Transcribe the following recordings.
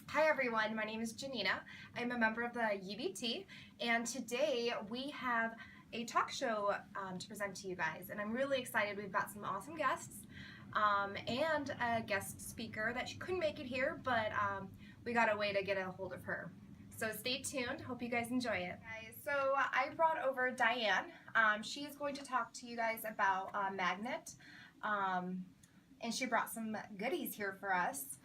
Hi everyone, my name is Janina. I'm a member of the UBT, and today we have a talk show to present to you guys, and I'm really excited. We've got some awesome guests and a guest speaker that she couldn't make it here, but we got a way to get a hold of her. So stay tuned. Hope you guys enjoy it. Guys, so I brought over Diane. She is going to talk to you guys about Magnet, and she brought some goodies here for us.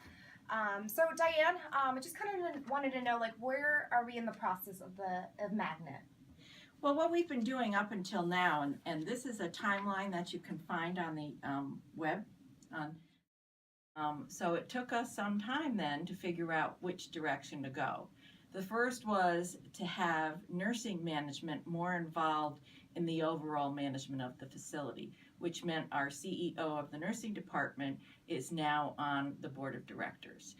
So Diane, I just kind of wanted to know, like, where are we in the process of Magnet? Well, what we've been doing up until now, and this is a timeline that you can find on the web. So it took us some time then to figure out which direction to go. The first was to have nursing management more involved in the overall management of the facility, which meant our CEO of the nursing department is now on the board of directors.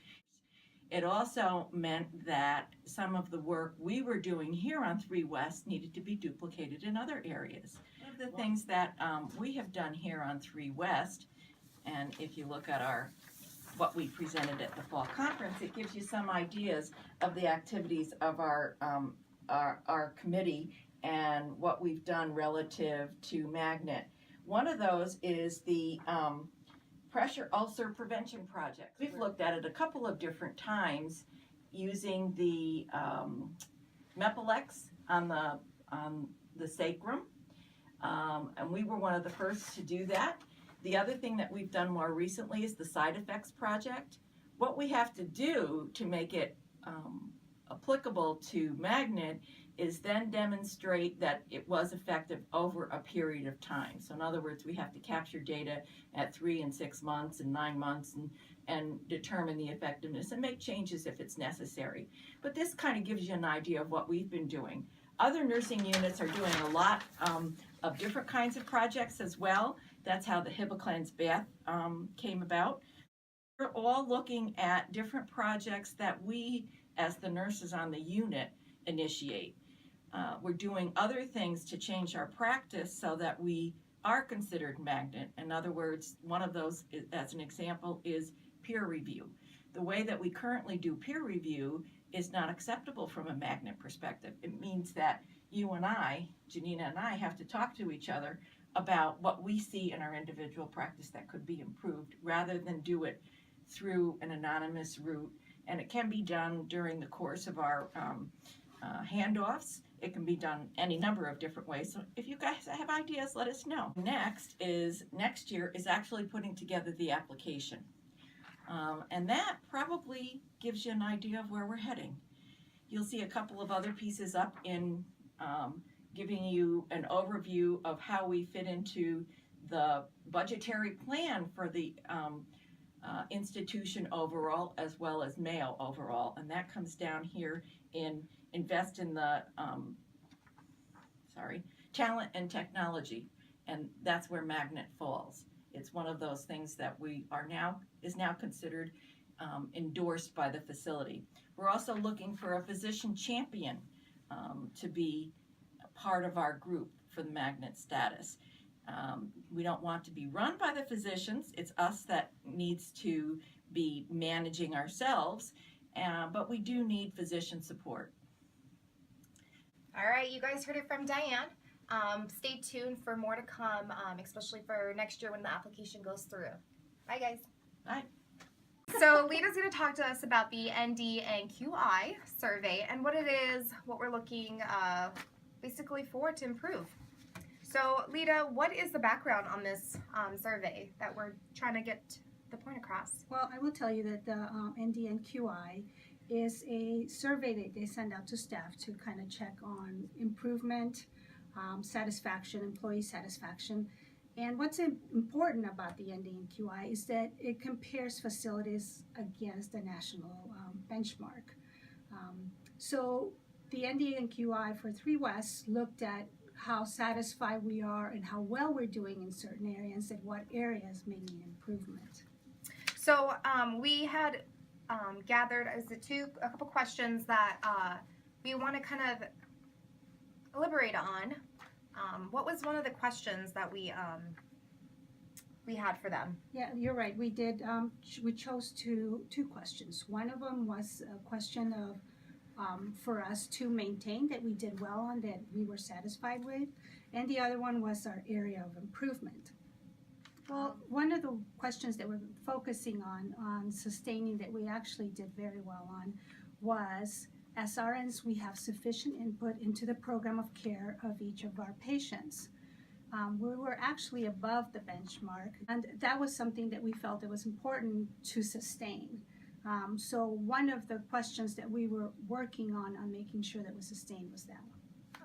It also meant that some of the work we were doing here on 3 West needed to be duplicated in other areas. One of the things that we have done here on 3 West, and if you look at what we presented at the fall conference, it gives you some ideas of the activities of our committee and what we've done relative to Magnet. One of those is the pressure ulcer prevention project. We've looked at it a couple of different times using the Mepilex on the sacrum, and we were one of the first to do that. The other thing that we've done more recently is the side effects project. What we have to do to make it applicable to Magnet is then demonstrate that it was effective over a period of time. So in other words, we have to capture data at 3 and 6 months and 9 months and determine the effectiveness and make changes if it's necessary. But this kind of gives you an idea of what we've been doing. Other nursing units are doing a lot of different kinds of projects as well. That's how the Hibiclens bath came about. We're all looking at different projects that we, as the nurses on the unit, initiate. We're doing other things to change our practice so that we are considered Magnet. In other words, one of those, as an example, is peer review. The way that we currently do peer review is not acceptable from a Magnet perspective. It means that you and I, Janina and I, have to talk to each other about what we see in our individual practice that could be improved rather than do it through an anonymous route. And it can be done during the course of our handoffs. It can be done any number of different ways. So if you guys have ideas, let us know. Next year is actually putting together the application. And that probably gives you an idea of where we're heading. You'll see a couple of other pieces up in giving you an overview of how we fit into the budgetary plan for the institution overall as well as Mayo overall, and that comes down here in invest in the talent and technology, and that's where Magnet falls. It's one of those things that is now considered endorsed by the facility. We're also looking for a physician champion to be a part of our group for the Magnet status. We don't want to be run by the physicians. It's us that needs to be managing ourselves, but we do need physician support. All right, you guys heard it from Diane. Stay tuned for more to come, especially for next year when the application goes through. Bye, guys. Bye. So Lita's going to talk to us about the ND and QI survey and what it is, what we're looking basically for to improve. So Lita, what is the background on this survey that we're trying to get the point across? Well, I will tell you that the ND and QI is a survey that they send out to staff to kind of check on improvement, satisfaction, employee satisfaction. And what's important about the ND and QI is that it compares facilities against the national benchmark. So the ND and QI for 3 West looked at how satisfied we are and how well we're doing in certain areas and what areas may need improvement. So we had gathered a couple questions that we want to kind of elaborate on. What was one of the questions that we we had for them. Yeah, you're right. We did. We chose two questions. One of them was a question of for us to maintain that we did well on, that we were satisfied with, and the other one was our area of improvement. Well, one of the questions that we're focusing on sustaining that we actually did very well on was, as RNs, we have sufficient input into the program of care of each of our patients. We were actually above the benchmark, and that was something that we felt it was important to sustain. So one of the questions that we were working on making sure that was sustained was that one.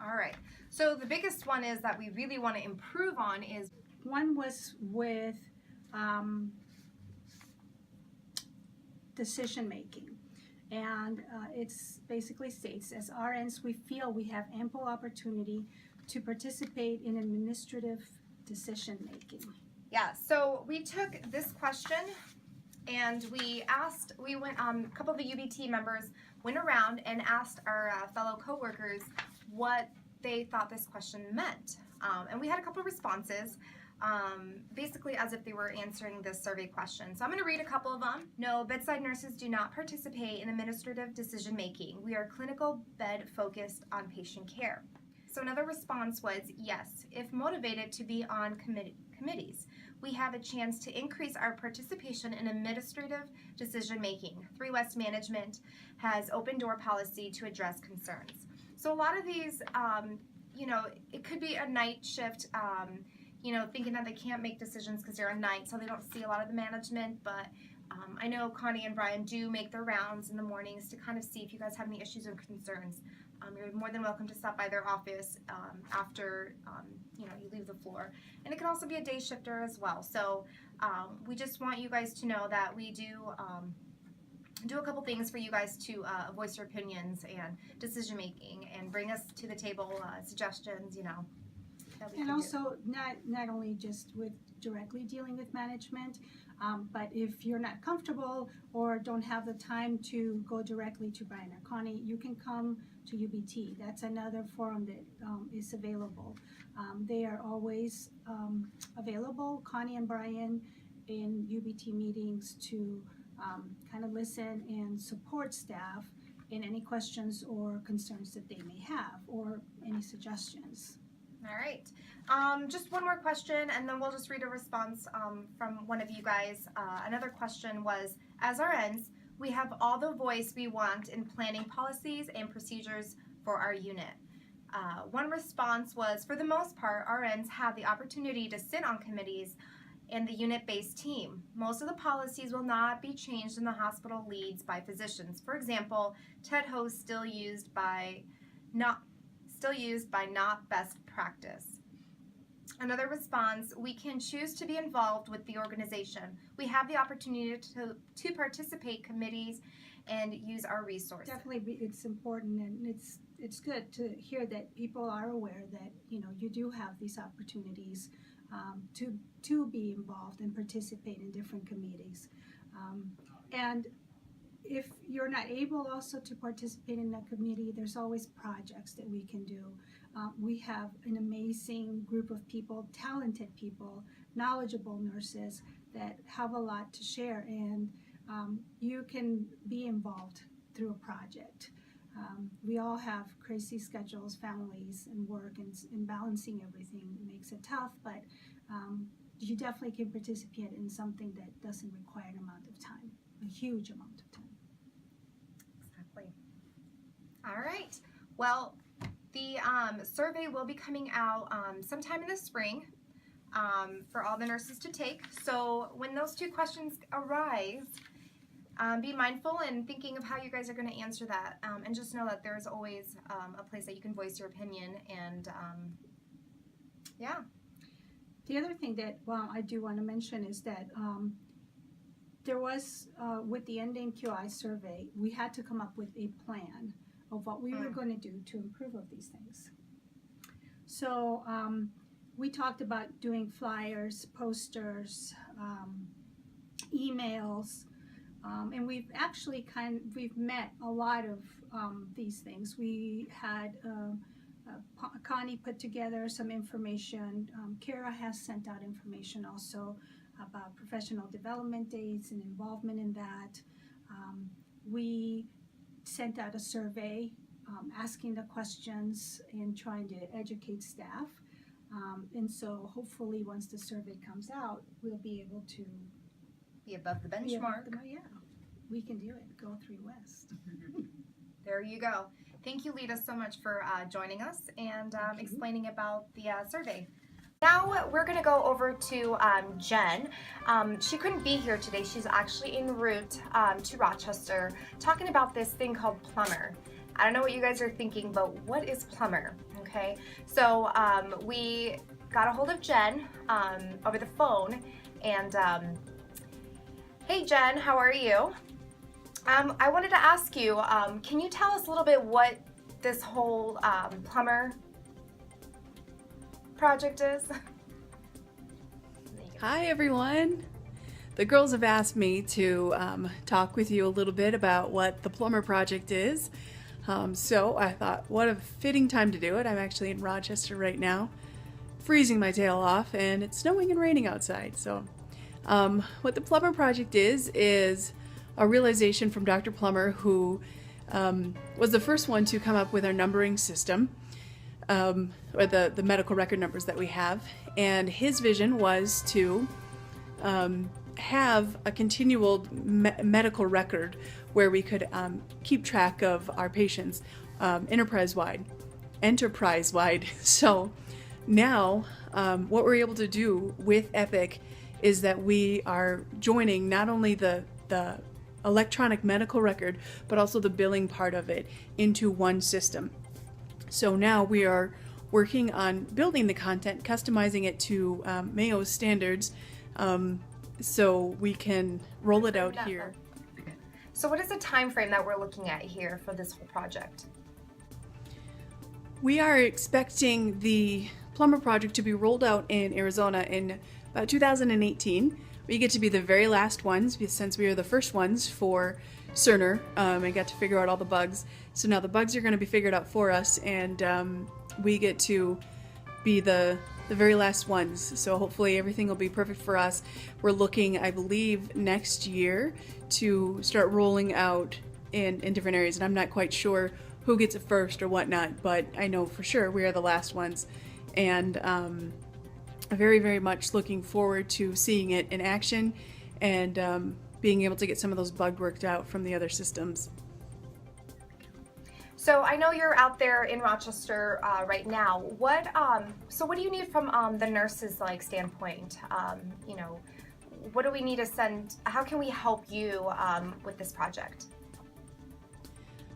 All right. So the biggest one is that we really want to improve on is One was with decision making. And it's basically states, as RNs, we feel we have ample opportunity to participate in administrative decision making. yeah. So we took this question and we went a couple of the UBT members went around and asked our fellow coworkers what they thought this question meant, and we had a couple of responses. Basically as if they were answering this survey question. So I'm going to read a couple of them. No, bedside nurses do not participate in administrative decision making. We are clinical bed focused on patient care. So another response was yes, if motivated to be on committees. We have a chance to increase our participation in administrative decision making. 3 West Management has open door policy to address concerns. So a lot of these, it could be a night shift, thinking that they can't make decisions because they're on night, so they don't see a lot of the management. But I know Connie and Brian do make their rounds in the mornings to kind of see if you guys have any issues or concerns. You're more than welcome to stop by their office after you leave the floor. And it can also be a day shifter as well. So we just want you guys to know that we do a couple things for you guys to voice your opinions and decision making and bring us to the table suggestions, that we And can also not only just with directly dealing with management, but if you're not comfortable or don't have the time to go directly to Brian or Connie, you can come to UBT. That's another forum that is available. They are always available, Connie and Brian, in UBT meetings to kind of listen and support staff in any questions or concerns that they may have or any suggestions. All right. Just one more question, and then we'll just read a response from one of you guys. Another question was, as RNs, we have all the voice we want in planning policies and procedures for our unit. One response was, for the most part, RNs have the opportunity to sit on committees and the unit-based team. Most of the policies will not be changed in the hospital leads by physicians. For example, TEDHO is still used by not best practice. Another response, we can choose to be involved with the organization. We have the opportunity to participate committees and use our resources. Definitely, it's important, and it's good to hear that people are aware that you do have these opportunities to be involved and participate in different committees. And if you're not able also to participate in that committee, there's always projects that we can do. We have an amazing group of people, talented people, knowledgeable nurses that have a lot to share, and you can be involved through a project. We all have crazy schedules, families, and work, and balancing everything makes it tough, but you definitely can participate in something that doesn't require an amount of time, a huge amount of time. Exactly. All right. Well, the survey will be coming out sometime in the spring for all the nurses to take. So when those 2 questions arise, be mindful and thinking of how you guys are going to answer that, and just know that there's always a place that you can voice your opinion. And yeah. The other thing that I do want to mention is that there was, with the NDNQI survey, we had to come up with a plan of what we were going to do to improve of these things. So we talked about doing flyers, posters, emails, and we've actually we've met a lot of these things. We had Connie put together some information. Kara has sent out information also about professional development days and involvement in that. We sent out a survey asking the questions and trying to educate staff. And so hopefully once the survey comes out, we'll be able to Be above the be able benchmark. to- yeah, we can do it. Go 3 West. There you go. Thank you, Lita, so much for joining us and Thank you. explaining about the survey. Now we're going to go over to Jen. She couldn't be here today. She's actually en route to Rochester talking about this thing called Plumber. I don't know what you guys are thinking, but what is Plumber? Okay, so we got a hold of Jen over the phone, and hey Jen, how are you? I wanted to ask you, can you tell us a little bit what this whole Plumber project is? Hi everyone! The girls have asked me to talk with you a little bit about what the Plumber Project is. So I thought, what a fitting time to do it. I'm actually in Rochester right now, freezing my tail off, and it's snowing and raining outside. So what the Plumber Project is a realization from Dr. Plummer, who was the first one to come up with our numbering system, or the medical record numbers that we have. And his vision was to have a continual medical record where we could keep track of our patients enterprise-wide. So now what we're able to do with Epic is that we are joining not only the electronic medical record, but also the billing part of it into one system. So now we are working on building the content, customizing it to Mayo's standards, so we can roll it out here. So what is the time frame that we're looking at here for this whole project? We are expecting the Plumber Project to be rolled out in Arizona in about 2018. We get to be the very last ones, since we are the first ones for Cerner and got to figure out all the bugs. So now the bugs are going to be figured out for us, and we get to be the very last ones. So hopefully everything will be perfect for us. We're looking, I believe, next year to start rolling out in different areas, and I'm not quite sure who gets it first or whatnot, but I know for sure we are the last ones, and very, very much looking forward to seeing it in action and being able to get some of those bugs worked out from the other systems. So I know you're out there in Rochester right now. So what do you need from the nurses' standpoint? You know, what do we need to send? How can we help you with this project?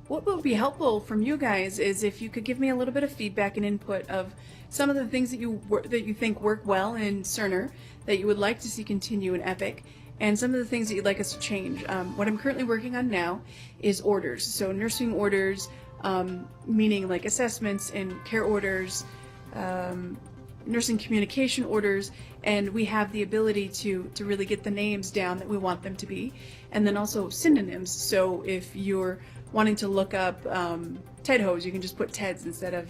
What would be helpful from you guys is if you could give me a little bit of feedback and input of some of the things that you think work well in Cerner, that you would like to see continue in Epic, and some of the things that you'd like us to change. What I'm currently working on now is orders. So nursing orders, meaning like assessments and care orders, nursing communication orders, and we have the ability to really get the names down that we want them to be, and then also synonyms. So if you're wanting to look up TED hose, you can just put TEDs instead of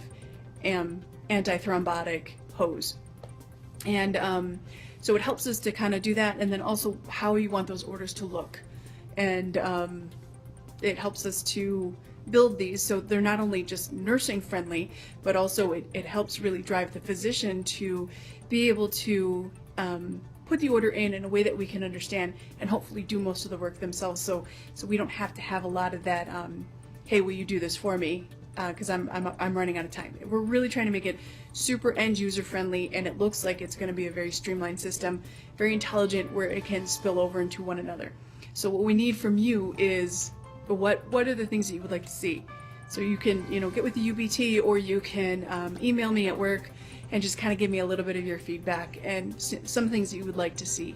antithrombotic hose. And so it helps us to kind of do that, and then also how you want those orders to look. And it helps us to build these so they're not only just nursing friendly, but also it helps really drive the physician to be able to put the order in a way that we can understand and hopefully do most of the work themselves, so we don't have to have a lot of that hey, will you do this for me, because I'm running out of time. We're really trying to make it super end user friendly, and it looks like it's going to be a very streamlined system, very intelligent, where it can spill over into one another. So what we need from you is what are the things that you would like to see. So you can get with the UBT, or you can email me at work and just kind of give me a little bit of your feedback and some things that you would like to see.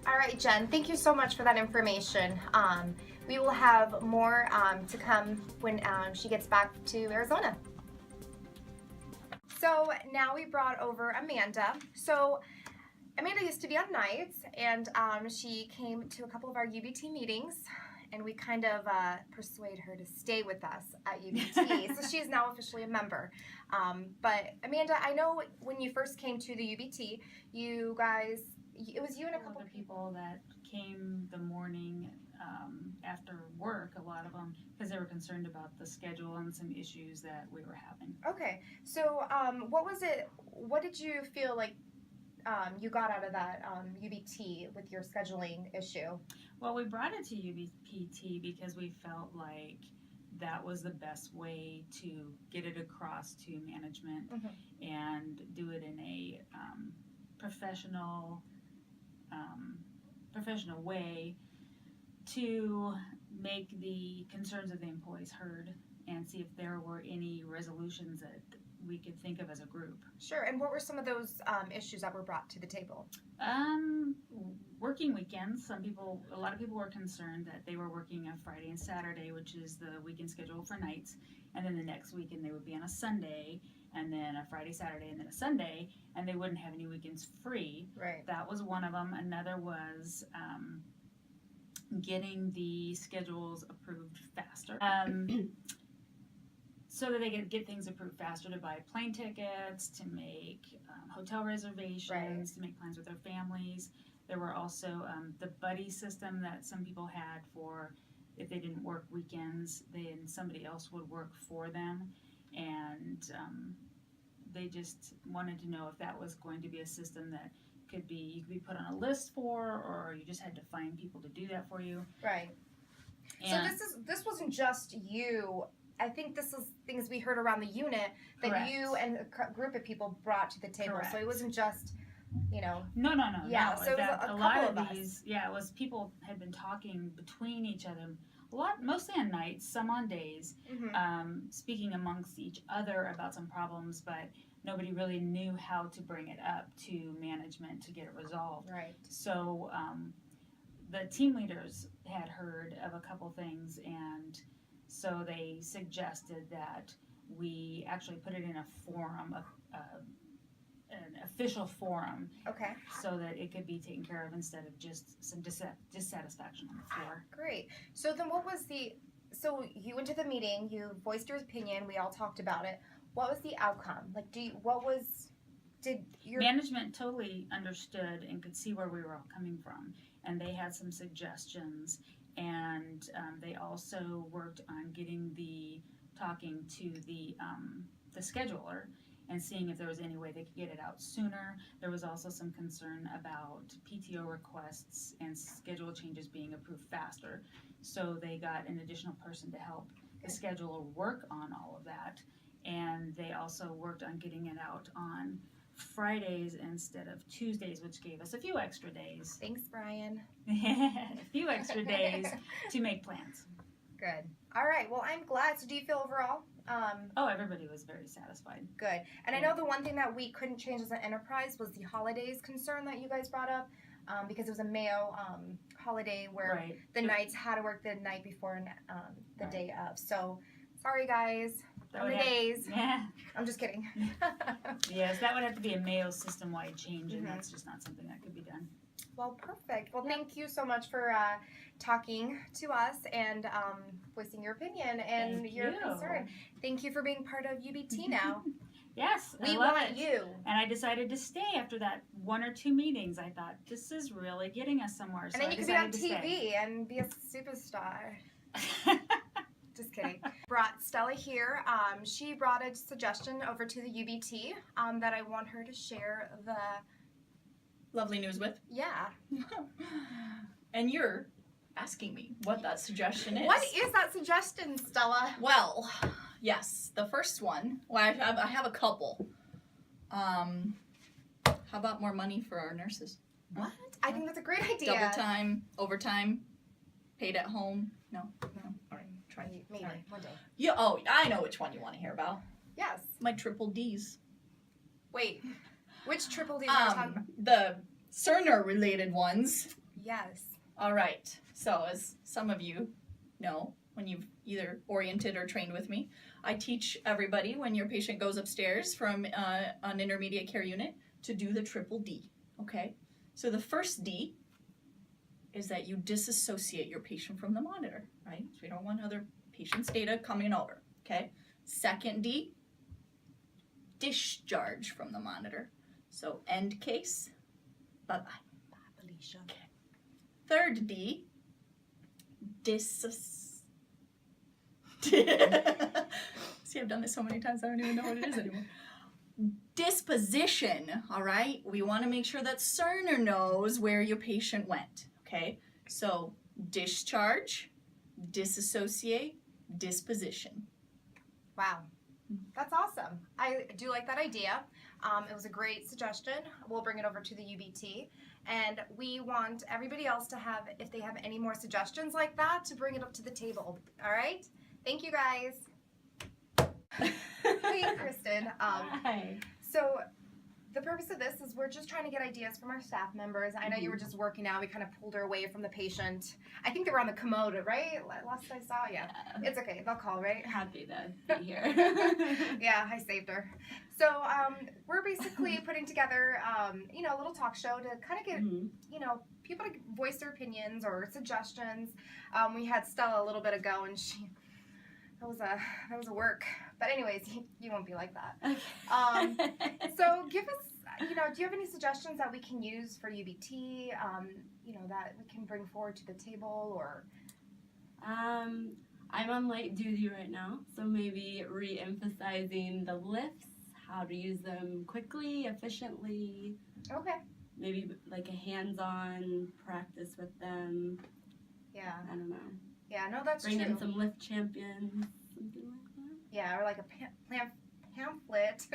All right, Jen, thank you so much for that information. We will have more to come when she gets back to Arizona. So now we brought over Amanda. So Amanda used to be on nights, and she came to a couple of our UBT meetings, and we kind of persuade her to stay with us at UBT. So she's now officially a member. But Amanda, I know when you first came to the UBT, you guys it was you and a couple other people. people that came the morning after work, a lot of them, because they were concerned about the schedule and some issues that we were having. Okay, so what was it? What did you feel like you got out of that UBT with your scheduling issue? Well, we brought it to UBPT because we felt like that was the best way to get it across to management and do it in a professional way to make the concerns of the employees heard and see if there were any resolutions that we could think of as a group. Sure. And what were some of those issues that were brought to the table? Working weekends. A lot of people were concerned that they were working on Friday and Saturday, which is the weekend schedule for nights, and then the next weekend they would be on a Sunday, and then a Friday, Saturday, and then a Sunday, and they wouldn't have any weekends free. Right. That was one of them. Another was getting the schedules approved faster. So that they could get things approved faster to buy plane tickets, to make hotel reservations, to make plans with their families. There were also the buddy system that some people had for if they didn't work weekends, then somebody else would work for them. And they just wanted to know if that was going to be a system that you could be put on a list for, or you just had to find people to do that for you. Right. And So this wasn't just you. I think this is things we heard around the unit that Correct. you and a group of people brought to the table. So it Correct. wasn't just, No. Yeah, so it was That- a lot couple of us. these, it was people had been talking between each other, mostly on nights, some on days, speaking amongst each other about some problems, but nobody really knew how to bring it up to management to get it resolved. Right. So the team leaders had heard of a couple things, and so they suggested that we actually put it in a forum, an official forum, Okay. so that it could be taken care of instead of just some dissatisfaction on the floor. Great. So then so you went to the meeting, you voiced your opinion, we all talked about it. What was the outcome? Like, did your Management totally understood and could see where we were all coming from, and they had some suggestions, and they also worked on talking to the scheduler and seeing if there was any way they could get it out sooner. There was also some concern about PTO requests and schedule changes being approved faster, so they got an additional person to help the scheduler work on all of that, and they also worked on getting it out on Fridays instead of Tuesdays, which gave us a few extra days. Thanks, Brian. A few extra days to make plans. Good. All right. Well, I'm glad. So do you feel overall Everybody was very satisfied. good? And I know the one thing that we couldn't change as an enterprise was the holidays concern that you guys brought up, because it was a Mayo holiday where Right. the nights had to work the night before and the Right. day of. So sorry, guys. That On would the have- days. Yeah. I'm just kidding. Yes, that would have to be a Mayo system-wide change, and Mhm. that's just not something that could be done. Well, perfect. Well, thank you so much for talking to us and voicing your opinion and Thank your you. concern. Thank you for being part of UBT now. Yes, I We love want it. you. And I decided to stay after that 1 or 2 meetings. I thought, this is really getting us somewhere. So And then I you could be on decided to TV and be a superstar. stay. Just kidding. Brought Stella here. She brought a suggestion over to the UBT that I want her to share the, Lovely news with. yeah. And you're asking me what that suggestion is. What is that suggestion, Stella? Well, yes, the first one. Well, I have a couple. How about more money for our nurses? What? I think that's a great idea. Double time, overtime, paid at home. No. All right, try. Maybe Sorry. one day. Yeah. Oh, I know which one you want to hear about. Yes. My triple D's. Wait. Which triple D's are you talking about? The Cerner related ones. Yes. All right. So, as some of you know, when you've either oriented or trained with me, I teach everybody when your patient goes upstairs from an intermediate care unit to do the triple D. Okay? So, the first D is that you disassociate your patient from the monitor, right? So, we don't want other patients' data coming over. Okay? Second D, discharge from the monitor. So, end case, bye bye. Discrimination. Third D, See, I've done this so many times, I don't even know what it is anymore. Disposition, all right? We want to make sure that Cerner knows where your patient went, okay? So, discharge, disassociate, disposition. Wow, that's awesome. I do like that idea. It was a great suggestion. We'll bring it over to the UBT. And we want everybody else to have, if they have any more suggestions like that, to bring it up to the table. All right? Thank you, guys. Hey, Kristen. Hi. So the purpose of this is we're just trying to get ideas from our staff members. I know you were just working out. We kind of pulled her away from the patient. I think they were on the commode, right? Last I saw, yeah. It's okay. They'll call, right? Happy to be here. Yeah, I saved her. So we're basically putting together, a little talk show to kind of get, people to voice their opinions or suggestions. We had Stella a little bit ago, and that was a work. But anyways, you won't be like that. So give us, do you have any suggestions that we can use for UBT, that we can bring forward to the table or? I'm on light duty right now, so maybe re-emphasizing the lifts, how to use them quickly, efficiently. Okay. Maybe like a hands-on practice with them. Yeah. I don't know. Yeah, no, that's Bring true. in some lift champions, something like that. Yeah, or like a pamphlet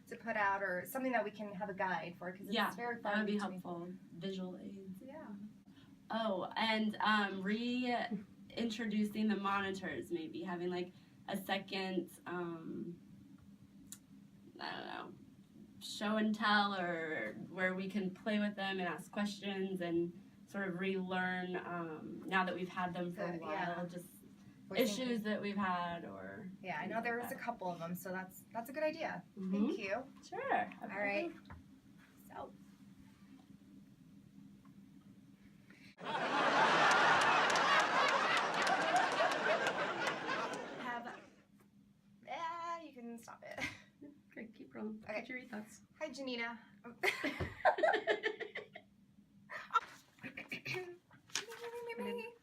to put out, or something that we can have a guide for, because it's very fun. That would be to me. helpful. Visual aids. Yeah. Oh, and reintroducing the monitors, maybe having like a second, I don't know, show and tell, or where we can play with them and ask questions and sort of relearn now that we've had them for a while, Yeah. just We're issues thinking- that we've had or. Yeah, I know there was a couple of them, so that's a good idea. Mhm. Thank you. Sure. All right. So. You can stop it. Okay, keep rolling. Okay. Get your thoughts. Hi, Janina.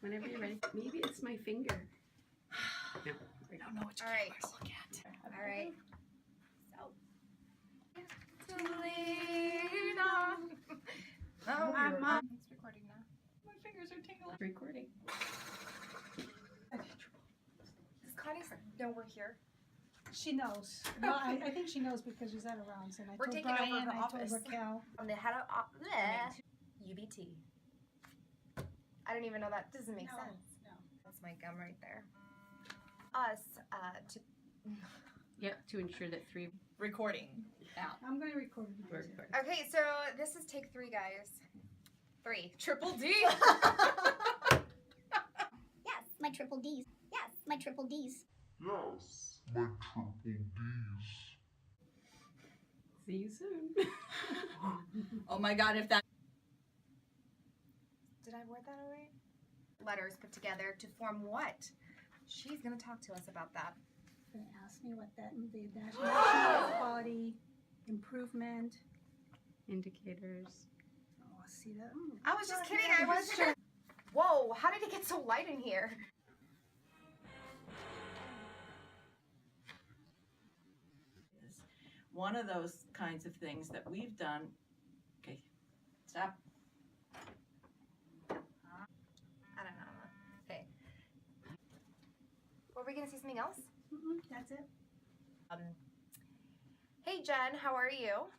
Whenever you're ready. Maybe it's my finger. No. I don't know which All right. camera to look at. All right. So. Oh, I'm on. It's recording now. My fingers are tingling. Recording. Does Connie know we're here? She knows. Well, I think she knows because she's at her rounds, and I We're told taking over Brian, her I office. told Raquel. On the head of UBT. I didn't even know that. Doesn't make No, sense. no. That's my gum right there. Us to. Yep, to ensure that 3 Recording. Now. I'm going to record it. were too. recorded. Okay, so this is take 3, guys. 3. Triple D. Yes, my triple D's. Yes, my triple D's. Yes, my triple D's. See you soon. Oh my god, if that. Did I word that all right? Letters put together to form what? She's gonna talk to us about that. Going to ask me what that the national quality improvement. Indicators. Oh, see that? I was just kidding. I was sure. Whoa! How did it get so light in here? Is one of those kinds of things that we've done. Okay, stop. I don't know. Okay. Were we gonna say something else? That's it. Hey Jen, how are you?